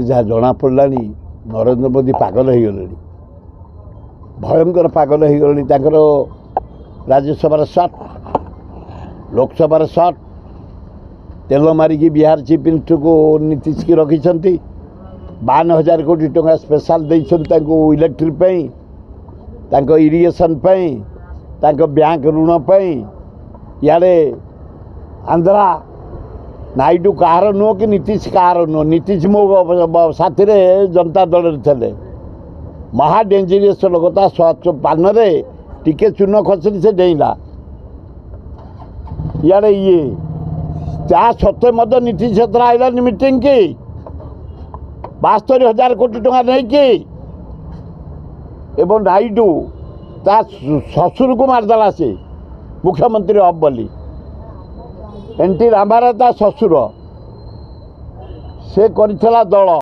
जहाँ जना पड़ा नरेंद्र मोदी पागल हो गले भयंकर पागल हो गले राज्यसभा शट लोकसभा शट तेल मारिकी बिहार चीफ मिनिस्टर को नीतीश की रखिंट 52,000 कोटी टंका स्पेशल देते इलेक्ट्रिक इरिगेशन बैंक ऋण इे आंध्रा नायडू कहार नुह कि नीतीश कहार नुह नीतीश मो साथी जनता दल थे महा डेंजरियस लोक पान टिके चून खसली से डेला इे ये ता सत्वे मत नीतीश आईला मीटिंग की 72,000 कोटी टंका नहीं कि एवं नायडू ता ससुर को मारदेला से मुख्यमंत्री अब बोली एनटी रामाराव ता ससुर से कर दल।